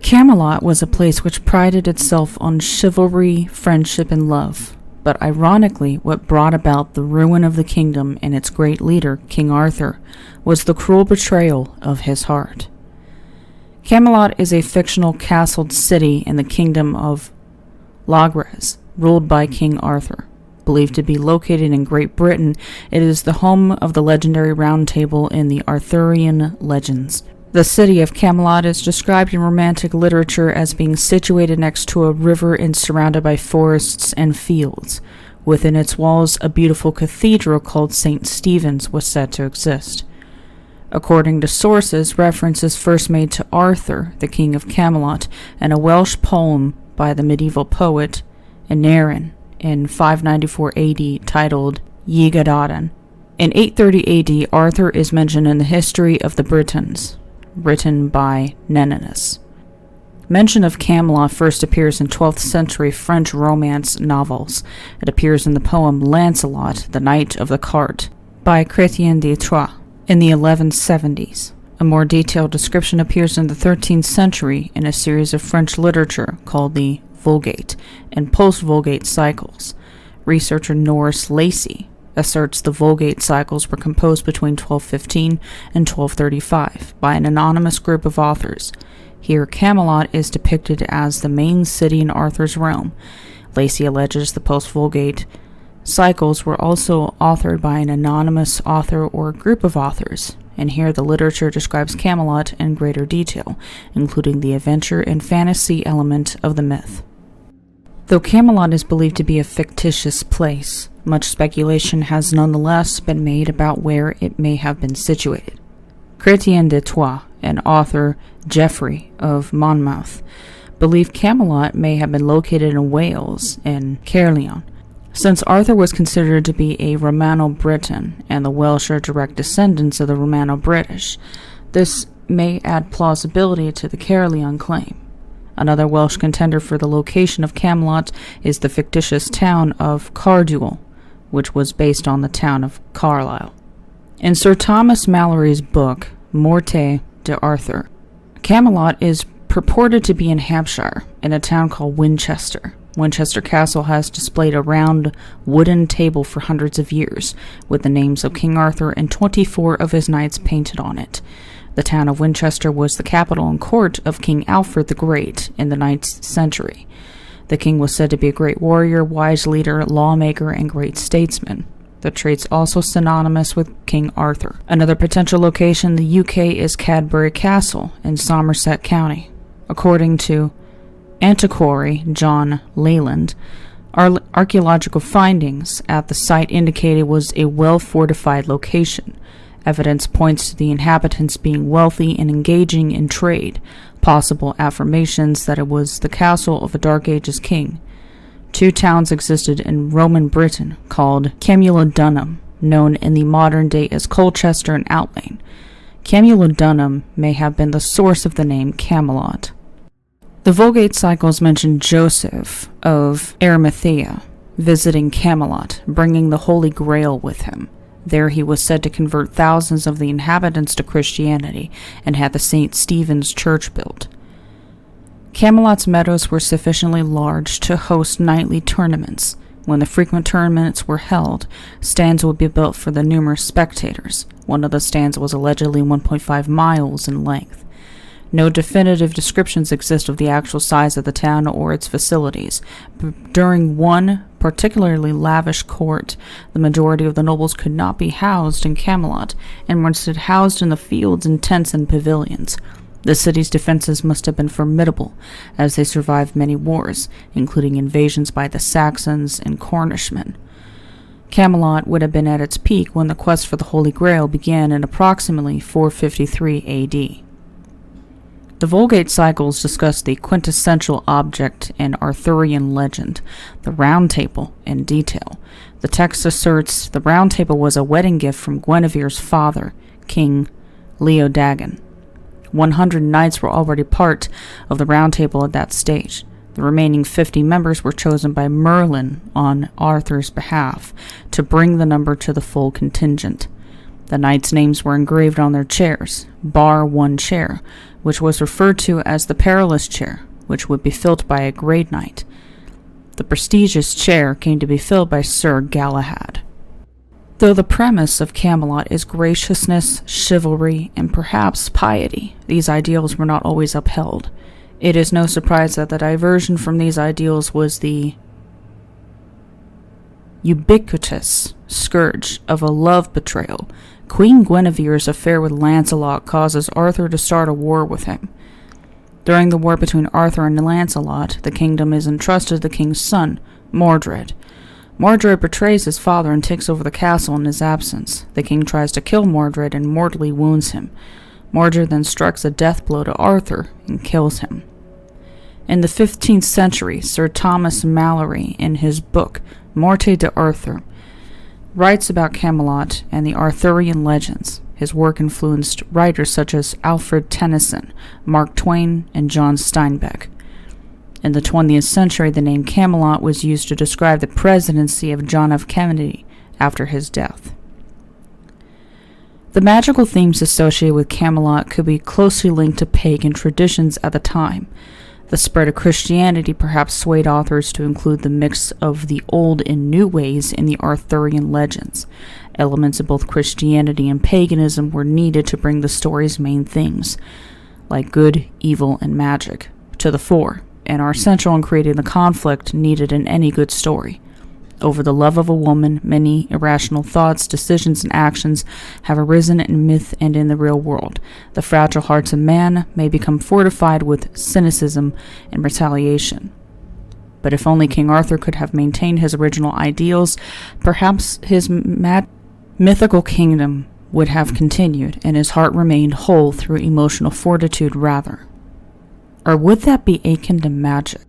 Camelot was a place which prided itself on chivalry, friendship, and love. But ironically, what brought about the ruin of the kingdom and its great leader, King Arthur, was the cruel betrayal of his heart. Camelot is a fictional castled city in the kingdom of Logres, ruled by King Arthur. Believed to be located in Great Britain, it is the home of the legendary Round Table in the Arthurian legends. The city of Camelot is described in romantic literature as being situated next to a river and surrounded by forests and fields. Within its walls, a beautiful cathedral called St. Stephen's was said to exist. According to sources, reference is first made to Arthur, the king of Camelot, and a Welsh poem by the medieval poet Aneurin in 594 AD titled Ygadaden. In 830 AD, Arthur is mentioned in the History of the Britons, written by Nenninus. Mention of Camelot first appears in 12th century French romance novels. It appears in the poem Lancelot, the Knight of the Cart, by Chrétien de Troyes in the 1170s. A more detailed description appears in the 13th century in a series of French literature called the Vulgate and Post-Vulgate cycles. Researcher Norris Lacey asserts the Vulgate cycles were composed between 1215 and 1235 by an anonymous group of authors. Here, Camelot is depicted as the main city in Arthur's realm. Lacey alleges the Post-Vulgate cycles were also authored by an anonymous author or group of authors, and here the literature describes Camelot in greater detail, including the adventure and fantasy element of the myth. Though Camelot is believed to be a fictitious place, much speculation has nonetheless been made about where it may have been situated. Chrétien de Troyes and author Geoffrey of Monmouth believe Camelot may have been located in Wales in Caerleon. Since Arthur was considered to be a Romano-Briton and the Welsh are direct descendants of the Romano-British, this may add plausibility to the Caerleon claim. Another Welsh contender for the location of Camelot is the fictitious town of Carduel, which was based on the town of Carlisle. In Sir Thomas Malory's book, Morte d'Arthur, Camelot is purported to be in Hampshire, in a town called Winchester. Winchester Castle has displayed a round wooden table for hundreds of years, with the names of King Arthur and 24 of his knights painted on it. The town of Winchester was the capital and court of King Alfred the Great in the 9th century. The king was said to be a great warrior, wise leader, lawmaker, and great statesman. The trait's also synonymous with King Arthur. Another potential location in the UK is Cadbury Castle in Somerset County. According to antiquary John Leyland, archaeological findings at the site indicated it was a well-fortified location. Evidence points to the inhabitants being wealthy and engaging in trade, possible affirmations that it was the castle of a Dark Ages king. Two towns existed in Roman Britain called Camulodunum, known in the modern day as Colchester and Outlain. Camulodunum may have been the source of the name Camelot. The Vulgate cycles mention Joseph of Arimathea visiting Camelot, bringing the Holy Grail with him. There he was said to convert thousands of the inhabitants to Christianity and had the St. Stephen's Church built. Camelot's meadows were sufficiently large to host nightly tournaments. When the frequent tournaments were held, stands would be built for the numerous spectators. One of the stands was allegedly 1.5 miles in length. No definitive descriptions exist of the actual size of the town or its facilities. But during one particularly lavish court, the majority of the nobles could not be housed in Camelot, and were instead housed in the fields and tents and pavilions. The city's defenses must have been formidable, as they survived many wars, including invasions by the Saxons and Cornishmen. Camelot would have been at its peak when the quest for the Holy Grail began in approximately 453 AD. The Vulgate cycles discuss the quintessential object in Arthurian legend, the Round Table, in detail. The text asserts the Round Table was a wedding gift from Guinevere's father, King Leodagan. 100 knights were already part of the Round Table at that stage. The remaining 50 members were chosen by Merlin on Arthur's behalf to bring the number to the full contingent. The knights' names were engraved on their chairs, bar one chair, which was referred to as the perilous chair, which would be filled by a grey knight. The prestigious chair came to be filled by Sir Galahad. Though the premise of Camelot is graciousness, chivalry, and perhaps piety, these ideals were not always upheld. It is no surprise that the diversion from these ideals was the ubiquitous scourge of a love betrayal. Queen Guinevere's affair with Lancelot causes Arthur to start a war with him. During the war between Arthur and Lancelot, the kingdom is entrusted to the king's son, Mordred. Mordred betrays his father and takes over the castle in his absence. The king tries to kill Mordred and mortally wounds him. Mordred then strikes a death blow to Arthur and kills him. In the 15th century, Sir Thomas Malory, in his book Morte d'Arthur, writes about Camelot and the Arthurian legends. His work influenced writers such as Alfred Tennyson, Mark Twain, and John Steinbeck. In the 20th century, the name Camelot was used to describe the presidency of John F. Kennedy after his death. The magical themes associated with Camelot could be closely linked to pagan traditions at the time. The spread of Christianity perhaps swayed authors to include the mix of the old and new ways in the Arthurian legends. Elements of both Christianity and paganism were needed to bring the story's main themes, like good, evil, and magic, to the fore, and are essential in creating the conflict needed in any good story. Over the love of a woman, many irrational thoughts, decisions, and actions have arisen in myth and in the real world. The fragile hearts of man may become fortified with cynicism and retaliation. But if only King Arthur could have maintained his original ideals, perhaps his mythical kingdom would have continued, and his heart remained whole through emotional fortitude rather. Or would that be akin to magic?